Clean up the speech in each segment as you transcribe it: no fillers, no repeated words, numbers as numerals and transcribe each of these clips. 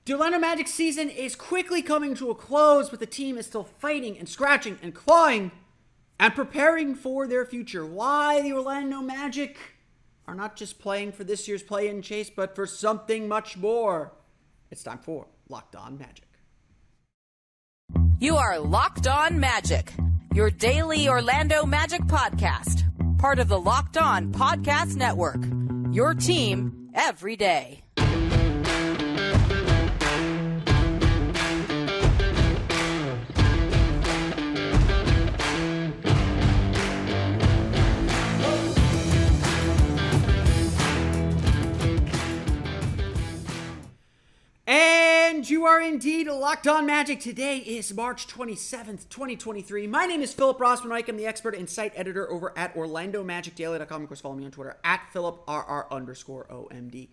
The Orlando Magic season is quickly coming to a close, but the team is still fighting and scratching and clawing and preparing for their future. Why the Orlando Magic are not just playing for this year's play-in chase, but for something much more. It's time for Locked On Magic. You are Locked On Magic, your daily Orlando Magic podcast, part of the Locked On Podcast Network, your team every day. And you are indeed Locked On Magic. Today is March 27th, 2023. My name is Philip Rossman-Reich. I'm the expert and site editor over at OrlandoMagicDaily.com. Of course, follow me on Twitter at PhilipRR_OMD.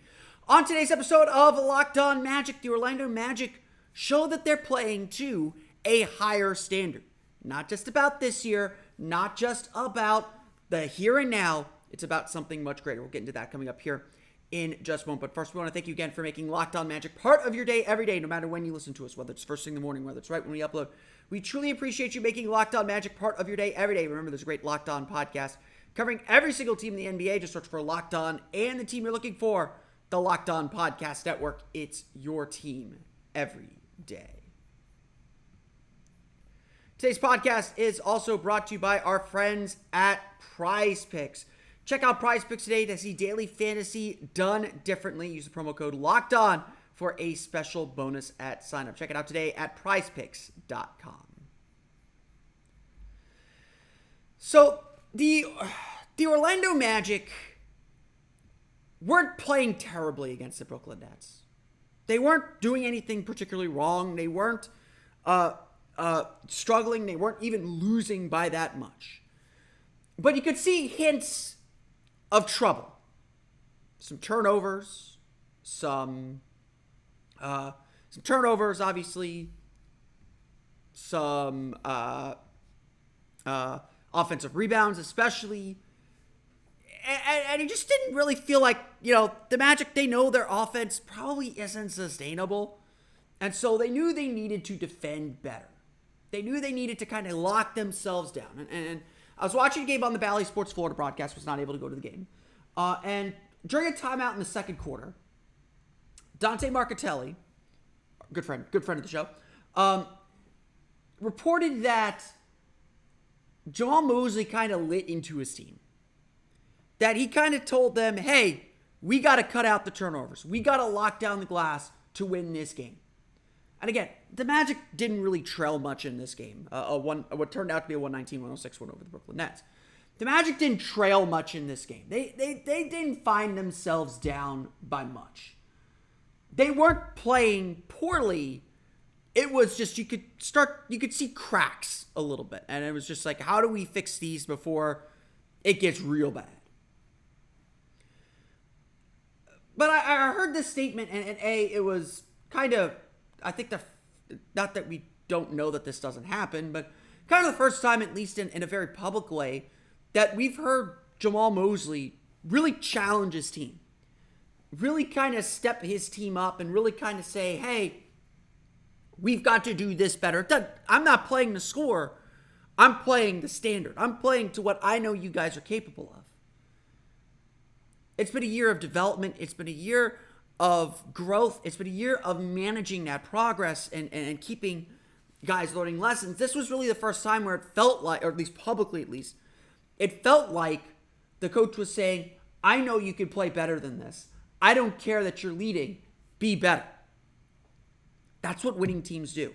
On today's episode of Locked On Magic, the Orlando Magic show that they're playing to a higher standard. Not just about this year, not just about the here and now. It's about something much greater. We'll get into that coming up here in just a moment. But first, we want to thank you again for making Locked On Magic part of your day every day, no matter when you listen to us, whether it's first thing in the morning, whether it's right when we upload. We truly appreciate you making Locked On Magic part of your day every day. Remember, there's a great Locked On podcast covering every single team in the NBA. Just search for Locked On and the team you're looking for, the Locked On Podcast Network. It's your team every day. Today's podcast is also brought to you by our friends at PrizePicks. Check out PrizePicks today to see daily fantasy done differently. Use the promo code LOCKEDON for a special bonus at signup. Check it out today at PrizePicks.com. So, the Orlando Magic weren't playing terribly against the Brooklyn Nets. They weren't doing anything particularly wrong. They weren't struggling. They weren't even losing by that much. But you could see hints of trouble. Some turnovers, obviously, some offensive rebounds, especially, and it just didn't really feel like, the Magic, they know their offense probably isn't sustainable, and so they knew they needed to defend better. They knew they needed to kind of lock themselves down, and I was watching a game on the Bally Sports Florida broadcast, was not able to go to the game. And during a timeout in the second quarter, Dante Marchitelli, good friend of the show, reported that Jamal Mosley kind of lit into his team. That he kind of told them, hey, we got to cut out the turnovers. We got to lock down the glass to win this game. And again, the Magic didn't really trail much in this game. What turned out to be a 119-106 win over the Brooklyn Nets. The Magic didn't trail much in this game. They didn't find themselves down by much. They weren't playing poorly. It was just you could see cracks a little bit. And it was just like, how do we fix these before it gets real bad? But I heard this statement, and it was kind of, I think not that we don't know that this doesn't happen, but kind of the first time, at least in a very public way, that we've heard Jamal Mosley really challenge his team. Really kind of step his team up and really kind of say, hey, we've got to do this better. I'm not playing the score. I'm playing the standard. I'm playing to what I know you guys are capable of. It's been a year of development. It's been a year of growth. It's been a year of managing that progress and keeping guys learning lessons. This was really the first time where it felt like, or at least publicly it felt like the coach was saying, I know you can play better than this. I don't care that you're leading. Be better. That's what winning teams do.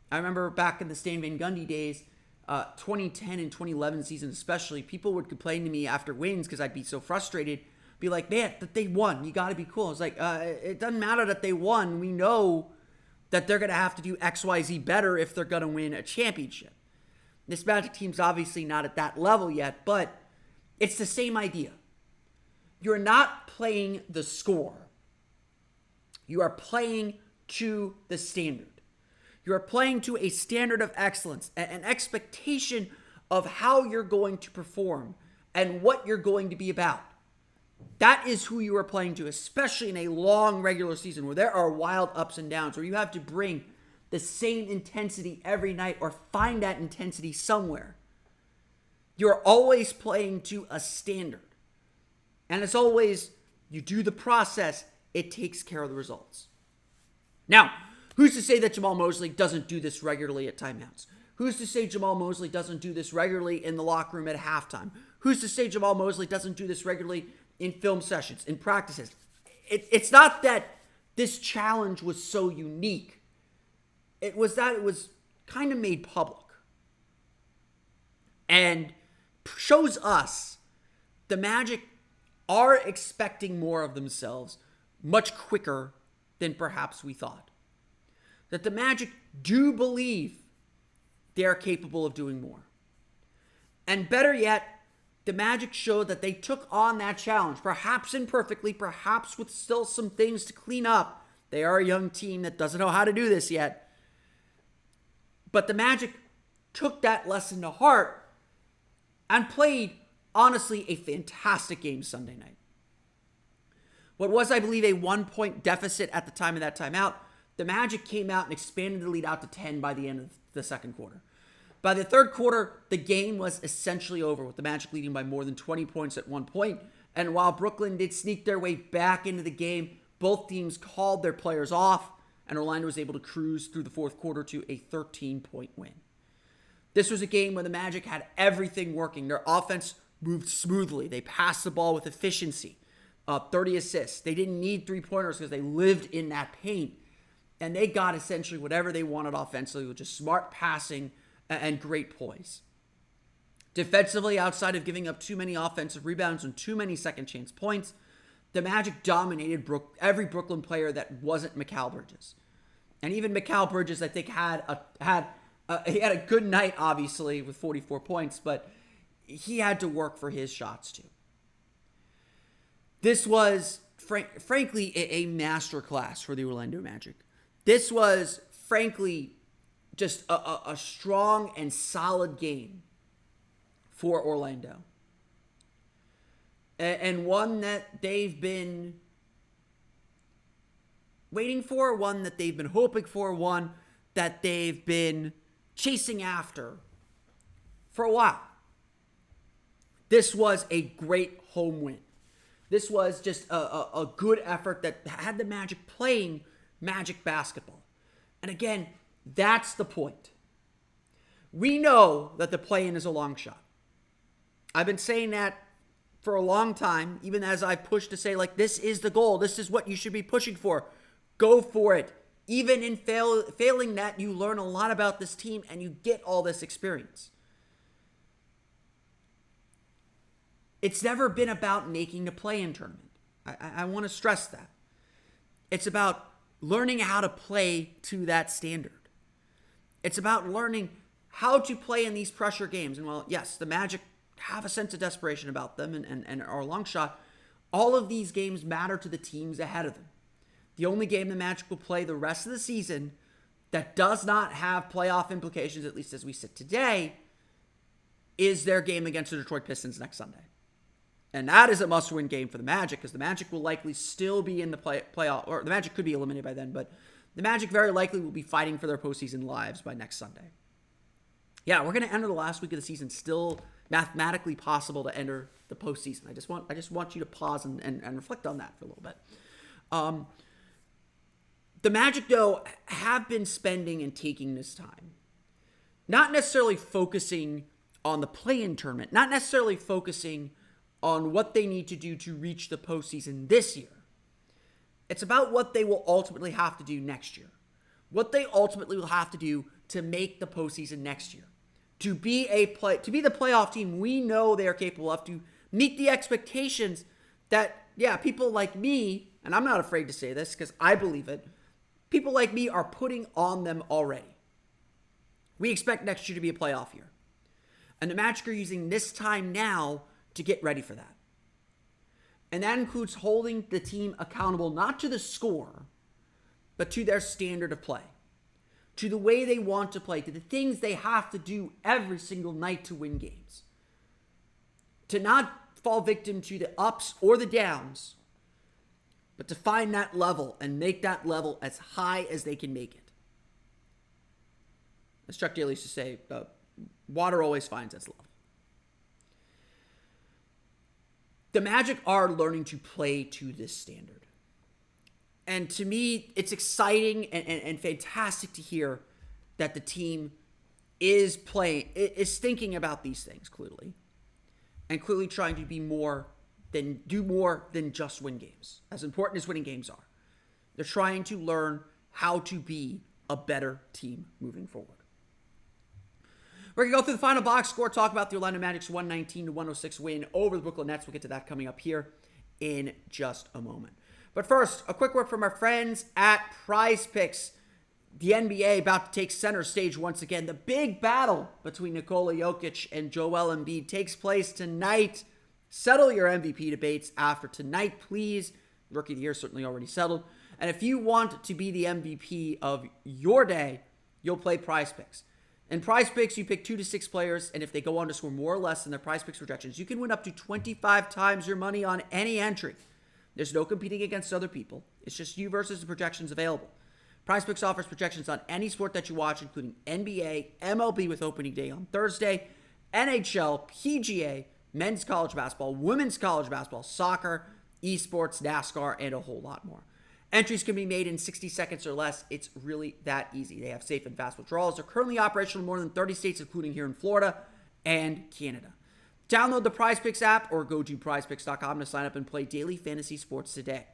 I remember back in the Stan Van Gundy days, 2010 and 2011 season especially, people would complain to me after wins because I'd be so frustrated. Be like, man, that they won. You got to be cool. It's like, it doesn't matter that they won. We know that they're going to have to do X, Y, Z better if they're going to win a championship. This Magic team's obviously not at that level yet, but it's the same idea. You're not playing the score. You are playing to the standard. You are playing to a standard of excellence, an expectation of how you're going to perform and what you're going to be about. That is who you are playing to, especially in a long regular season where there are wild ups and downs, where you have to bring the same intensity every night or find that intensity somewhere. You're always playing to a standard. And it's always, you do the process, it takes care of the results. Now, who's to say that Jamal Mosley doesn't do this regularly at timeouts? Who's to say Jamal Mosley doesn't do this regularly in the locker room at halftime? Who's to say Jamal Mosley doesn't do this regularly in film sessions, in practices? It's not that this challenge was so unique. It was that it was kind of made public. And shows us the Magic are expecting more of themselves much quicker than perhaps we thought. That the Magic do believe they are capable of doing more. And better yet, the Magic showed that they took on that challenge, perhaps imperfectly, perhaps with still some things to clean up. They are a young team that doesn't know how to do this yet. But the Magic took that lesson to heart and played, honestly, a fantastic game Sunday night. What was, I believe, a 1-point deficit at the time of that timeout, the Magic came out and expanded the lead out to 10 by the end of the second quarter. By the third quarter, the game was essentially over, with the Magic leading by more than 20 points at one point. And while Brooklyn did sneak their way back into the game, both teams called their players off, and Orlando was able to cruise through the fourth quarter to a 13-point win. This was a game where the Magic had everything working. Their offense moved smoothly. They passed the ball with efficiency. 30 assists. They didn't need three-pointers because they lived in that paint. And they got essentially whatever they wanted offensively with just smart passing and great poise. Defensively, outside of giving up too many offensive rebounds and too many second-chance points, the Magic dominated every Brooklyn player that wasn't Mikal Bridges. And even Mikal Bridges, I think, he had a good night, obviously, with 44 points, but he had to work for his shots, too. This was, frankly, a masterclass for the Orlando Magic. This was, frankly, just a strong and solid game for Orlando. And one that they've been waiting for, one that they've been hoping for, one that they've been chasing after for a while. This was a great home win. This was just a good effort that had the Magic playing Magic basketball. And again, that's the point. We know that the play-in is a long shot. I've been saying that for a long time, even as I've pushed to say, like, this is the goal. This is what you should be pushing for. Go for it. Even in failing that, you learn a lot about this team and you get all this experience. It's never been about making the play-in tournament. I want to stress that. It's about learning how to play to that standard. It's about learning how to play in these pressure games. And while, yes, the Magic have a sense of desperation about them and are a long shot, all of these games matter to the teams ahead of them. The only game the Magic will play the rest of the season that does not have playoff implications, at least as we sit today, is their game against the Detroit Pistons next Sunday. And that is a must-win game for the Magic, because the Magic will likely still be in the playoff, or the Magic could be eliminated by then, but the Magic very likely will be fighting for their postseason lives by next Sunday. Yeah, we're going to enter the last week of the season still mathematically possible to enter the postseason. I just want you to pause and reflect on that for a little bit. The Magic, though, have been spending and taking this time, not necessarily focusing on the play-in tournament, not necessarily focusing on what they need to do to reach the postseason this year. It's about what they will ultimately have to do next year. What they ultimately will have to do to make the postseason next year. To be the playoff team we know they are capable of, to meet the expectations that, yeah, people like me, and I'm not afraid to say this because I believe it, people like me are putting on them already. We expect next year to be a playoff year. And the Magic are using this time now to get ready for that. And that includes holding the team accountable not to the score, but to their standard of play, to the way they want to play, to the things they have to do every single night to win games. To not fall victim to the ups or the downs, but to find that level and make that level as high as they can make it. As Chuck Daly used to say, water always finds its level. The Magic are learning to play to this standard. And to me, it's exciting and fantastic to hear that the team is thinking about these things clearly. And clearly trying to do more than just win games. As important as winning games are. They're trying to learn how to be a better team moving forward. We're going to go through the final box score, talk about the Orlando Magic's 119-106 win over the Brooklyn Nets. We'll get to that coming up here in just a moment. But first, a quick word from our friends at PrizePicks. The NBA about to take center stage once again. The big battle between Nikola Jokic and Joel Embiid takes place tonight. Settle your MVP debates after tonight, please. Rookie of the Year certainly already settled. And if you want to be the MVP of your day, you'll play PrizePicks. In PrizePicks, you pick 2 to 6 players, and if they go on to score more or less than their PrizePicks projections, you can win up to 25 times your money on any entry. There's no competing against other people. It's just you versus the projections available. PrizePicks offers projections on any sport that you watch, including NBA, MLB with opening day on Thursday, NHL, PGA, men's college basketball, women's college basketball, soccer, esports, NASCAR, and a whole lot more. Entries can be made in 60 seconds or less. It's really that easy. They have safe and fast withdrawals. They're currently operational in more than 30 states, including here in Florida and Canada. Download the PrizePicks app or go to prizepicks.com to sign up and play daily fantasy sports today.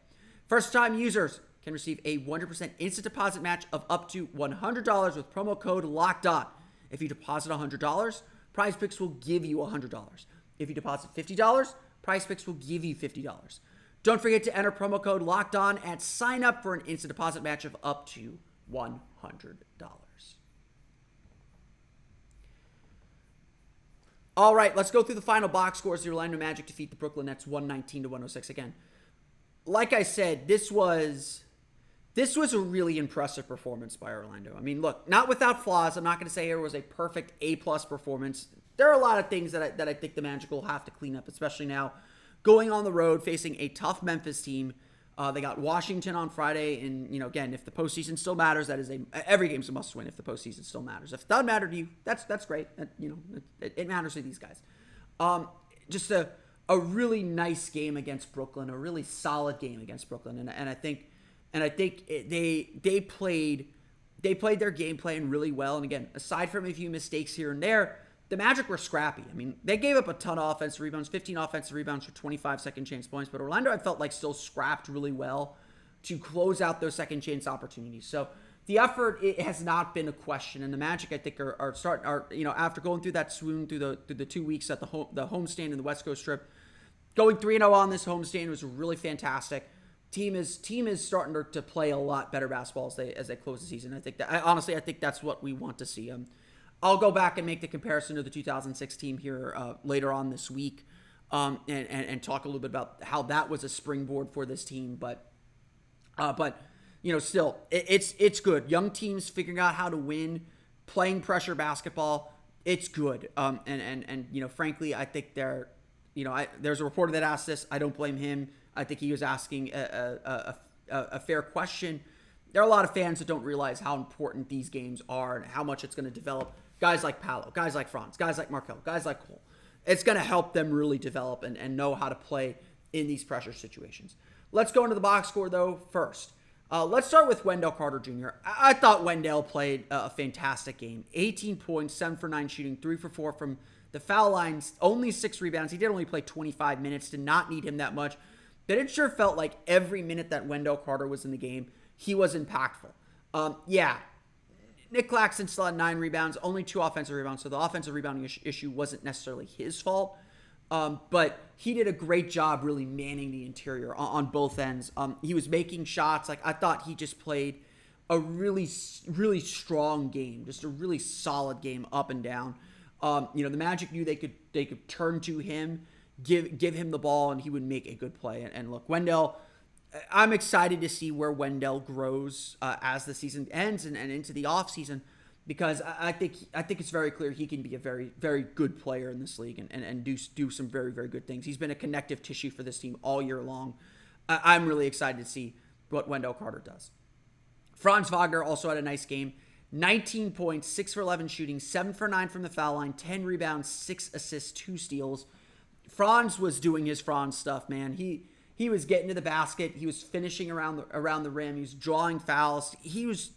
First-time users can receive a 100% instant deposit match of up to $100 with promo code LOCKEDON. If you deposit $100, PrizePicks will give you $100. If you deposit $50, PrizePicks will give you $50. Don't forget to enter promo code LOCKEDON and sign up for an instant deposit match of up to $100. All right, let's go through the final box scores. The Orlando Magic defeat the Brooklyn Nets 119-106 again. Like I said, this was a really impressive performance by Orlando. I mean, look, not without flaws. I'm not going to say it was a perfect A-plus performance. There are a lot of things that I think the Magic will have to clean up, especially now going on the road, facing a tough Memphis team. They got Washington on Friday, and, again, if the postseason still matters, every game's a must-win if the postseason still matters. If it doesn't matter to you, that's great. It matters to these guys. Just a really nice game against Brooklyn, a really solid game against Brooklyn, and I think they played their game plan really well. And again, aside from a few mistakes here and there, the Magic were scrappy. I mean, they gave up a ton of offensive rebounds, 15 offensive rebounds for 25 second chance points, but Orlando, I felt like, still scrapped really well to close out those second chance opportunities. So the effort, it has not been a question, and the Magic, I think, are after going through that swoon through the 2 weeks at the homestand in the West Coast Strip, going 3-0 on this homestand was really fantastic. Team is starting to play a lot better basketball as they close the season. I think that's what we want to see. I'll go back and make the comparison to the 2006 team here later on this week, and talk a little bit about how that was a springboard for this team. But still, it's good. Young teams figuring out how to win, playing pressure basketball. It's good. And frankly, I think there's a reporter that asked this. I don't blame him. I think he was asking a fair question. There are a lot of fans that don't realize how important these games are and how much it's going to develop guys like Paolo, guys like Franz, guys like Markel, guys like Cole. It's going to help them really develop and know how to play in these pressure situations. Let's go into the box score, though, first. Let's start with Wendell Carter Jr. I thought Wendell played a fantastic game. 18 points, 7 for 9 shooting, 3 for 4 from the foul lines, only 6 rebounds. He did only play 25 minutes, did not need him that much. But it sure felt like every minute that Wendell Carter was in the game, he was impactful. Nick Claxton still had 9 rebounds, only 2 offensive rebounds, so the offensive rebounding issue wasn't necessarily his fault. But he did a great job really manning the interior on both ends. He was making shots. I thought he just played a really, really strong game, just a really solid game up and down. The Magic knew they could turn to him, give him the ball, and he would make a good play. And look, Wendell, I'm excited to see where Wendell grows as the season ends and into the offseason. because I think it's very clear he can be a very, very good player in this league and do some very, very good things. He's been a connective tissue for this team all year long. I'm really excited to see what Wendell Carter does. Franz Wagner also had a nice game. 19 points, 6 for 11 shooting, 7 for 9 from the foul line, 10 rebounds, 6 assists, 2 steals. Franz was doing his Franz stuff, man. He was getting to the basket. He was finishing around the rim. He was drawing fouls. He was,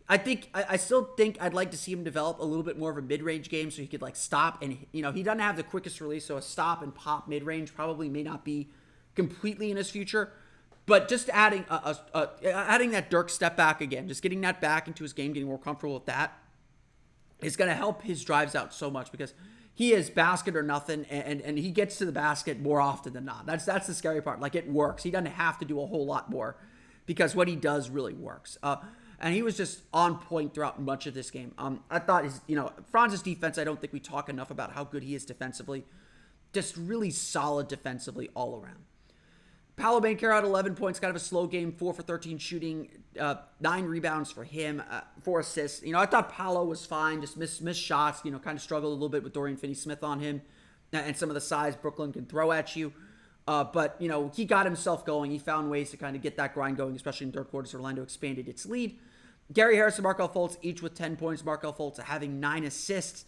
I still think I'd like to see him develop a little bit more of a mid-range game so he could stop and, he doesn't have the quickest release, so a stop and pop mid-range probably may not be completely in his future. But just adding adding that Dirk step back again, just getting that back into his game, getting more comfortable with that is going to help his drives out so much because he is basket or nothing, and he gets to the basket more often than not. That's the scary part. It works. He doesn't have to do a whole lot more because what he does really works. And he was just on point throughout much of this game. I thought Franz's defense, I don't think we talk enough about how good he is defensively. Just really solid defensively all around. Paolo Banchero had 11 points, kind of a slow game, 4 for 13 shooting, 9 rebounds for him, 4 assists. I thought Paolo was fine, just missed shots, kind of struggled a little bit with Dorian Finney-Smith on him and some of the size Brooklyn can throw at you. But he got himself going. He found ways to kind of get that grind going, especially in third quarter as Orlando expanded its lead. Gary Harris and Markelle Fultz each with 10 points. Markelle Fultz having 9 assists.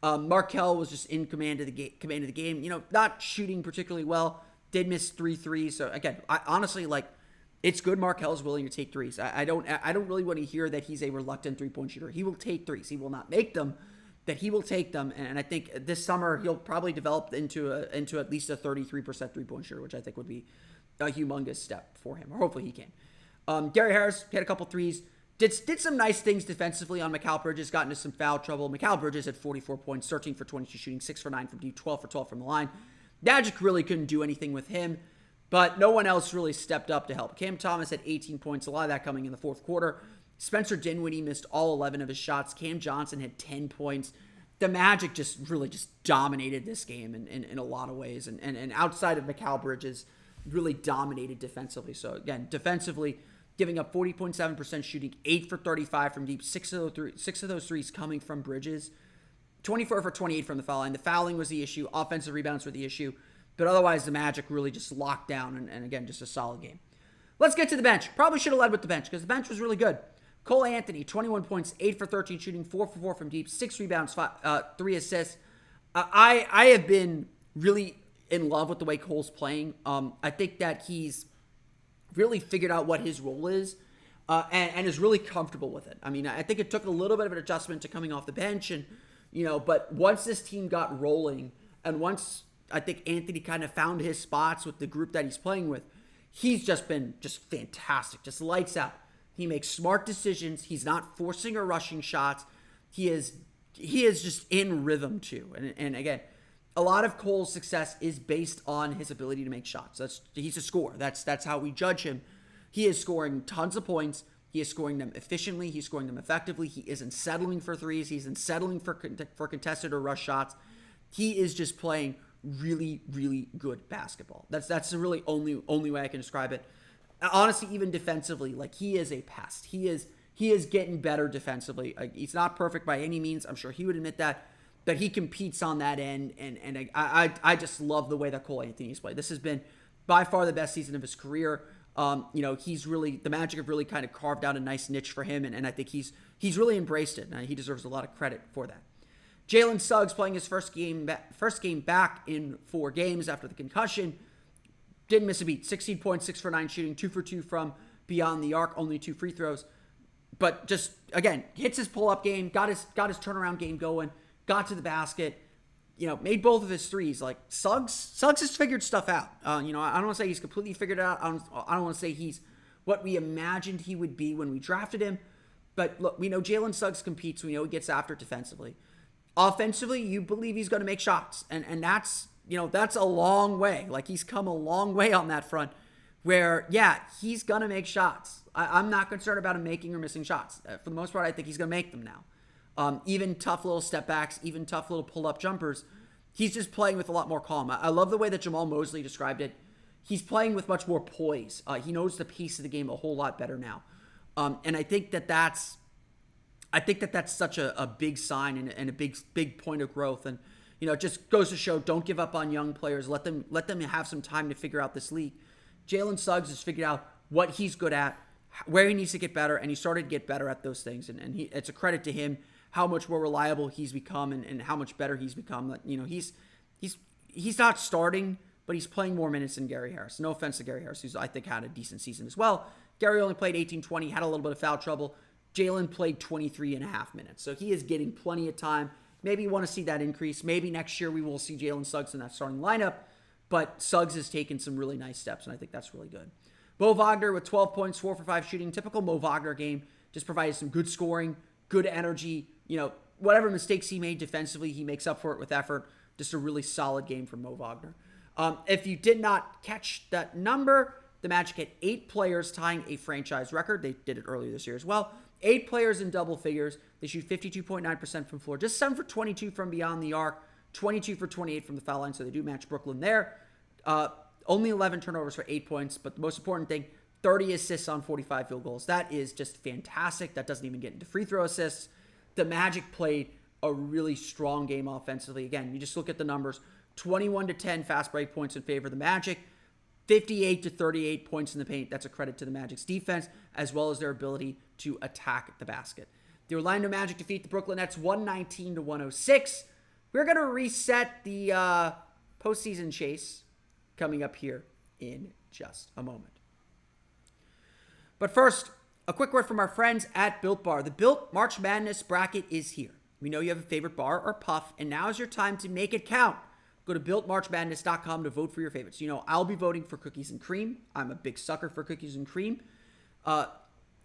Markelle was just in command of the game. Not shooting particularly well. Did miss 3 threes. So again, I honestly it's good Markelle's willing to take threes. I don't really want to hear that he's a reluctant 3-point shooter. He will take threes. He will not make them, but he will take them. And I think this summer he'll probably develop into at least a 33% 3-point shooter, which I think would be a humongous step for him. Or hopefully he can. Gary Harris had a couple threes. Did some nice things defensively on Mikal Bridges, got into some foul trouble. Mikal Bridges had 44 points, 13 for 22 shooting, 6 for 9 from deep, 12 for 12 from the line. Magic really couldn't do anything with him, but no one else really stepped up to help. Cam Thomas had 18 points, a lot of that coming in the fourth quarter. Spencer Dinwiddie missed all 11 of his shots. Cam Johnson had 10 points. The Magic just dominated this game in a lot of ways, and outside of Mikal Bridges, really dominated defensively. So again, defensively, giving up 40.7% shooting, 8 for 35 from deep, 6 of those threes coming from Bridges. 24 for 28 from the foul line. The fouling was the issue. Offensive rebounds were the issue. But otherwise, the Magic really just locked down. And again, just a solid game. Let's get to the bench. Probably should have led with the bench because the bench was really good. Cole Anthony, 21 points, 8 for 13 shooting, 4 for 4 from deep, 6 rebounds, 3 assists. I have been really in love with the way Cole's playing. I think that he's really figured out what his role is and is really comfortable with it. I mean, I think it took a little bit of an adjustment to coming off the bench and but once this team got rolling and once I think Anthony kind of found his spots with the group that he's playing with, he's just been fantastic, just lights out. He makes smart decisions. He's not forcing or rushing shots. He is just in rhythm too. And again, a lot of Cole's success is based on his ability to make shots. He's a scorer. That's how we judge him. He is scoring tons of points. He is scoring them efficiently. He's scoring them effectively. He isn't settling for threes. He isn't settling for contested or rush shots. He is just playing really, really good basketball. That's the really only way I can describe it. Honestly, even defensively, he is a pest. He is getting better defensively. He's not perfect by any means. I'm sure he would admit that, but he competes on that end. And I just love the way that Cole Anthony's played. This has been by far the best season of his career. The Magic have really kind of carved out a nice niche for him, and I think he's really embraced it, and he deserves a lot of credit for that. Jalen Suggs playing his first game back in 4 games after the concussion. Didn't miss a beat. 16 points, 6 for 9 shooting, 2 for 2 from beyond the arc, only 2 free throws. But just, again, hits his pull-up game, got his turnaround game going, got to the basket, made both of his threes. Suggs has figured stuff out. I don't want to say he's completely figured it out. I don't want to say he's what we imagined he would be when we drafted him. But look, we know Jalen Suggs competes. We know he gets after it defensively. Offensively, you believe he's going to make shots. And that's a long way. He's come a long way on that front where, yeah, he's going to make shots. I'm not concerned about him making or missing shots. For the most part, I think he's going to make them now. Even tough little step backs, even tough little pull-up jumpers, he's just playing with a lot more calm. I love the way that Jamal Mosley described it. He's playing with much more poise. He knows the pace of the game a whole lot better now. And I think that's I think that that's such a big sign and a big point of growth. And, it just goes to show, don't give up on young players. Let them have some time to figure out this league. Jalen Suggs has figured out what he's good at, where he needs to get better, and he started to get better at those things. And it's a credit to him how much more reliable he's become and how much better he's become. He's not starting, but he's playing more minutes than Gary Harris. No offense to Gary Harris, who's, I think, had a decent season as well. Gary only played 18-20, had a little bit of foul trouble. Jalen played 23 and a half minutes. So he is getting plenty of time. Maybe you want to see that increase. Maybe next year we will see Jalen Suggs in that starting lineup. But Suggs has taken some really nice steps, and I think that's really good. Mo Wagner with 12 points, 4 for 5 shooting. Typical Mo Wagner game. Just provided some good scoring, good energy. Whatever mistakes he made defensively, he makes up for it with effort. Just a really solid game from Mo Wagner. If you did not catch that number, the Magic had 8 players tying a franchise record. They did it earlier this year as well. 8 players in double figures. They shoot 52.9% from floor. Just 7 for 22 from beyond the arc. 22 for 28 from the foul line. So they do match Brooklyn there. Only 11 turnovers for 8 points. But the most important thing, 30 assists on 45 field goals. That is just fantastic. That doesn't even get into free throw assists. The Magic played a really strong game offensively. Again, you just look at the numbers. 21-10 fast break points in favor of the Magic. 58-38 points in the paint. That's a credit to the Magic's defense, as well as their ability to attack the basket. The Orlando Magic defeat the Brooklyn Nets 119-106. We're going to reset the postseason chase coming up here in just a moment. But first, a quick word from our friends at Built Bar. The Built March Madness bracket is here. We know you have a favorite bar or puff, and now is your time to make it count. Go to BuiltMarchMadness.com to vote for your favorites. I'll be voting for cookies and cream. I'm a big sucker for cookies and cream. And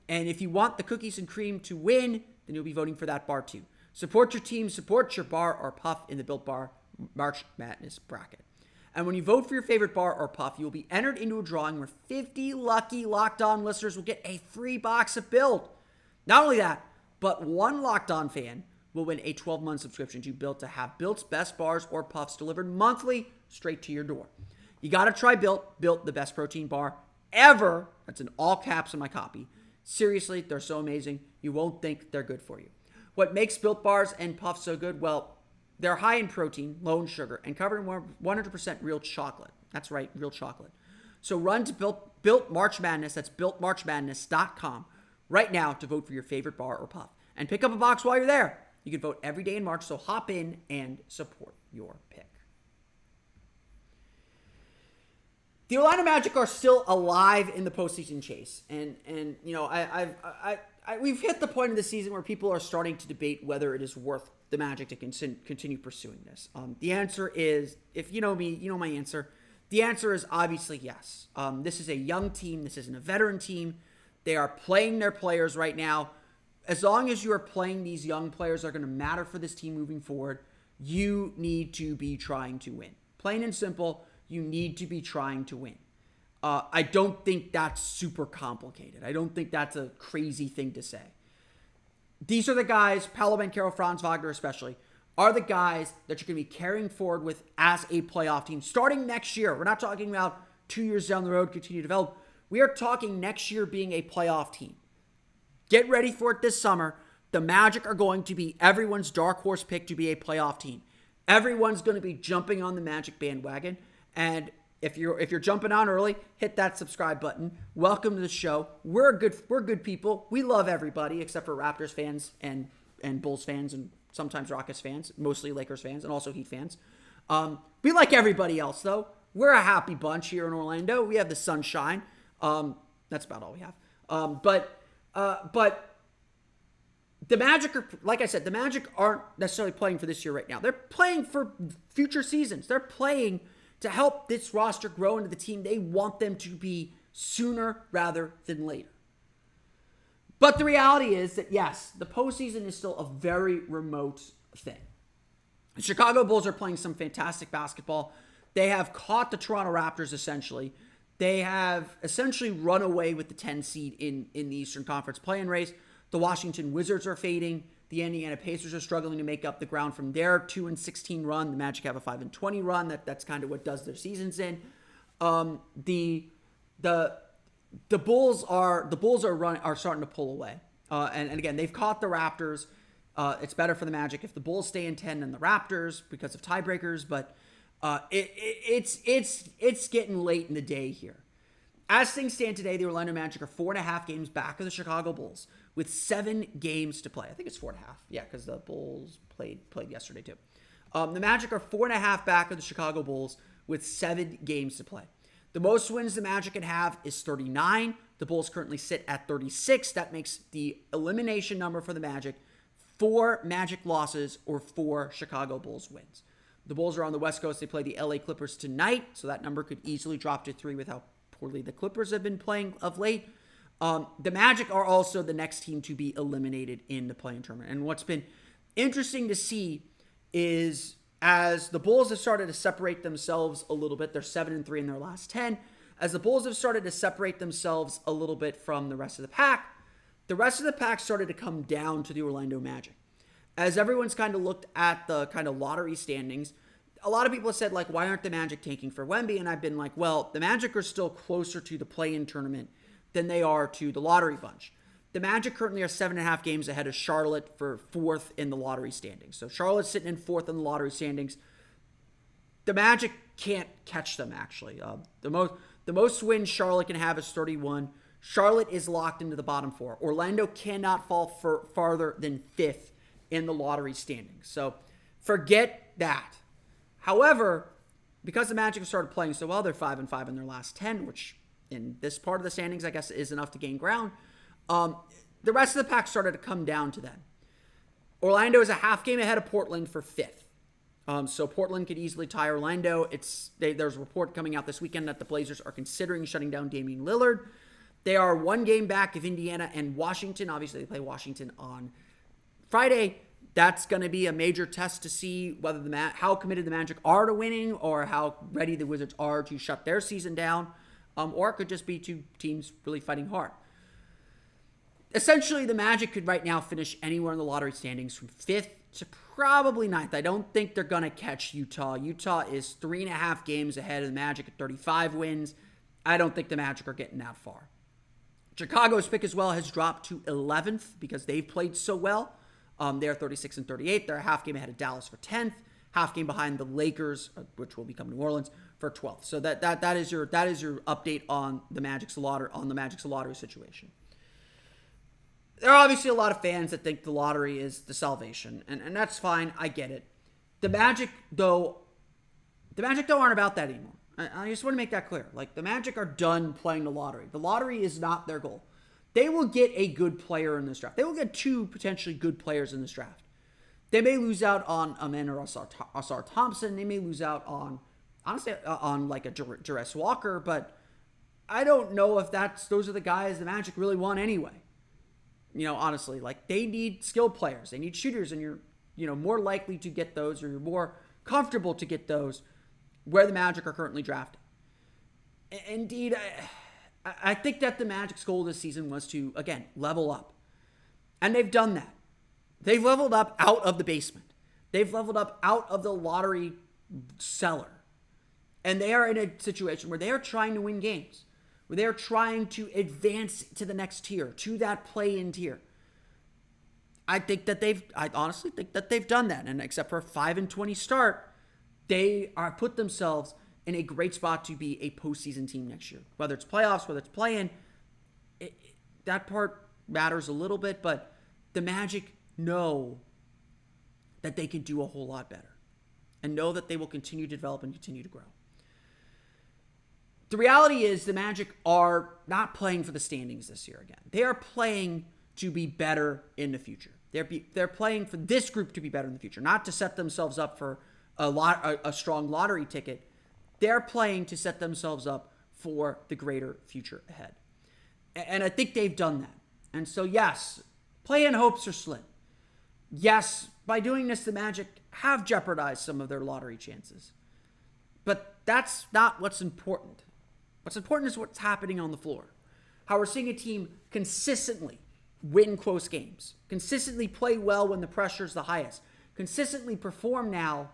if you want the cookies and cream to win, then you'll be voting for that bar too. Support your team, support your bar or puff in the Built Bar March Madness bracket. And when you vote for your favorite bar or puff, you'll be entered into a drawing where 50 lucky Locked On listeners will get a free box of Built. Not only that, but one Locked On fan will win a 12-month subscription to Built to have Built's best bars or puffs delivered monthly straight to your door. You got to try Built. Built, the best protein bar ever. That's in all caps in my copy. Seriously, they're so amazing. You won't think they're good for you. What makes Built bars and puffs so good? Well, they're high in protein, low in sugar, and covered in 100% real chocolate. That's right, real chocolate. So run to Built March Madness. That's BuiltMarchMadness.com right now to vote for your favorite bar or puff. And pick up a box while you're there. You can vote every day in March, so hop in and support your pick. The Orlando Magic are still alive in the postseason chase, and we've hit the point of the season where people are starting to debate whether it is worth the Magic to continue pursuing this. The answer is, if you know me, you know my answer. The answer is obviously yes. This is a young team. This isn't a veteran team. They are playing their players right now. As long as you are playing these young players that are going to matter for this team moving forward, you need to be trying to win. Plain and simple, you need to be trying to win. I don't think that's super complicated. I don't think that's a crazy thing to say. These are the guys, Paolo Banchero, Franz Wagner especially, are the guys that you're going to be carrying forward with as a playoff team starting next year. We're not talking about 2 years down the road, continue to develop. We are talking next year being a playoff team. Get ready for it this summer. The Magic are going to be everyone's dark horse pick to be a playoff team. Everyone's going to be jumping on the Magic bandwagon. And if you're jumping on early, hit that subscribe button. Welcome to the show. We're good people. We love everybody except for Raptors fans and Bulls fans and sometimes Rockets fans, mostly Lakers fans and also Heat fans. We like everybody else though. We're a happy bunch here in Orlando. We have the sunshine. That's about all we have. But the Magic are, like I said, the Magic aren't necessarily playing for this year right now. They're playing for future seasons. They're playing to help this roster grow into the team they want them to be sooner rather than later. But the reality is that, yes, the postseason is still a very remote thing. The Chicago Bulls are playing some fantastic basketball. They have caught the Toronto Raptors, essentially. They have essentially run away with the 10 seed in the Eastern Conference play-in race. The Washington Wizards are fading. The Indiana Pacers are struggling to make up the ground from their 2-16 run. The Magic have a 5-20 run. That's kind of what does their seasons in. The Bulls are starting to pull away. And again, they've caught the Raptors. It's better for the Magic if the Bulls stay in 10 than the Raptors because of tiebreakers, but it's getting late in the day here. As things stand today, the Orlando Magic are 4.5 games back of the Chicago Bulls with 7 games to play. I think it's 4.5. Yeah, because the Bulls played yesterday too. The Magic are 4.5 back of the Chicago Bulls with 7 games to play. The most wins the Magic can have is 39. The Bulls currently sit at 36. That makes the elimination number for the Magic 4 Magic losses or 4 Chicago Bulls wins. The Bulls are on the West Coast. They play the LA Clippers tonight, so that number could easily drop to 3 with how poorly the Clippers have been playing of late. The Magic are also the next team to be eliminated in the play-in tournament. And what's been interesting to see is as the Bulls have started to separate themselves a little bit, they're 7-3 in their last 10. As the Bulls have started to separate themselves a little bit from the rest of the pack started to come down to the Orlando Magic. As everyone's kind of looked at the kind of lottery standings, a lot of people have said, like, why aren't the Magic tanking for Wemby? And I've been like, well, the Magic are still closer to the play-in tournament than they are to the lottery bunch. The Magic currently are 7.5 games ahead of Charlotte for 4th in the lottery standings. So Charlotte's sitting in 4th in the lottery standings. The Magic can't catch them, actually. The most wins Charlotte can have is 31. Charlotte is locked into the bottom 4. Orlando cannot fall farther than 5th in the lottery standings. So forget that. However, because the Magic have started playing so well, they're 5-5 in their last 10, which in this part of the standings, I guess, is enough to gain ground. The rest of the pack started to come down to them. Orlando is a half game ahead of Portland for 5th. So Portland could easily tie Orlando. There's a report coming out this weekend that the Blazers are considering shutting down Damian Lillard. They are 1 game back of Indiana and Washington. Obviously, they play Washington on Friday. That's going to be a major test to see whether how committed the Magic are to winning or how ready the Wizards are to shut their season down. Or it could just be 2 teams really fighting hard. Essentially, the Magic could right now finish anywhere in the lottery standings from 5th to probably 9th. I don't think they're going to catch Utah. Utah is 3.5 games ahead of the Magic at 35 wins. I don't think the Magic are getting that far. Chicago's pick as well has dropped to 11th because they've played so well. They're 36-38. They're a half game ahead of Dallas for 10th, half game behind the Lakers, which will become New Orleans, for 12th. So that is your update on the Magic's lottery situation. There are obviously a lot of fans that think the lottery is the salvation, and that's fine. I get it. The Magic aren't about that anymore. I just want to make that clear. Like, the Magic are done playing the lottery. The lottery is not their goal. They will get a good player in this draft. They will get 2 potentially good players in this draft. They may lose out on Amanda Asar Thompson. They may lose out on, honestly, on like a Jarrett Walker, but I don't know if those are the guys the Magic really want anyway. You know, honestly, like, they need skilled players. They need shooters, and you're more likely to get those, or you're more comfortable to get those where the Magic are currently drafting. Indeed, I think that the Magic's goal this season was to, again, level up. And they've done that. They've leveled up out of the basement. They've leveled up out of the lottery cellar. And they are in a situation where they are trying to win games, where they are trying to advance to the next tier, to that play-in tier. I honestly think that they've done that. And except for a 5-20 start, they are put themselves in a great spot to be a postseason team next year. Whether it's playoffs, whether it's play-in, that part matters a little bit, but the Magic know that they can do a whole lot better and know that they will continue to develop and continue to grow. The reality is the Magic are not playing for the standings this year again. They are playing to be better in the future. They're playing for this group to be better in the future, not to set themselves up for a strong lottery ticket. They're playing to set themselves up for the greater future ahead. And I think they've done that. And so, yes, play-in hopes are slim. Yes, by doing this, the Magic have jeopardized some of their lottery chances. But that's not what's important. What's important is what's happening on the floor. How we're seeing a team consistently win close games, consistently play well when the pressure is the highest, consistently perform now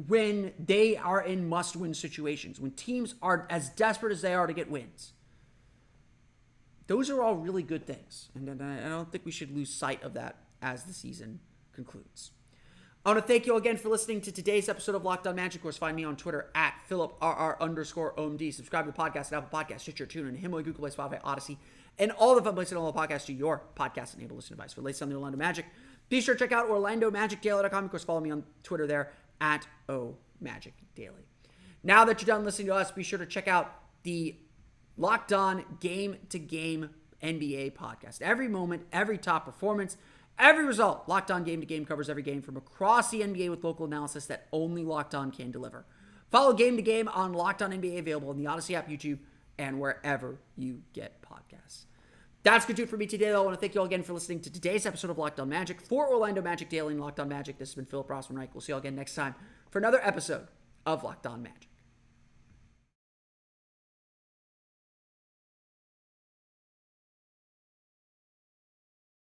when they are in must-win situations, when teams are as desperate as they are to get wins. Those are all really good things, and I don't think we should lose sight of that as the season concludes. I want to thank you again for listening to today's episode of Locked On Magic. Of course, find me on Twitter at PhilipRR_OMD. Subscribe to the podcast at Apple Podcasts, Stitcher, TuneIn, Himalaya, Google Play, Spotify, Odyssey, and all the fun places on all the podcasts to your podcast-enabled listening device. For the latest on the Orlando Magic, be sure to check out OrlandoMagicDaily.com. Of course, follow me on Twitter there at OMagicDaily. Now that you're done listening to us, be sure to check out the Locked On Game-to-Game NBA podcast. Every moment, every top performance, every result, Locked On Game to Game covers every game from across the NBA with local analysis that only Locked On can deliver. Follow Game to Game on Locked On NBA, available in the Odyssey app, YouTube, and wherever you get podcasts. That's going to do it for me today, though. I want to thank you all again for listening to today's episode of Locked On Magic. For Orlando Magic Daily and Locked On Magic, this has been Philip Rossman-Reich. We'll see you all again next time for another episode of Locked On Magic.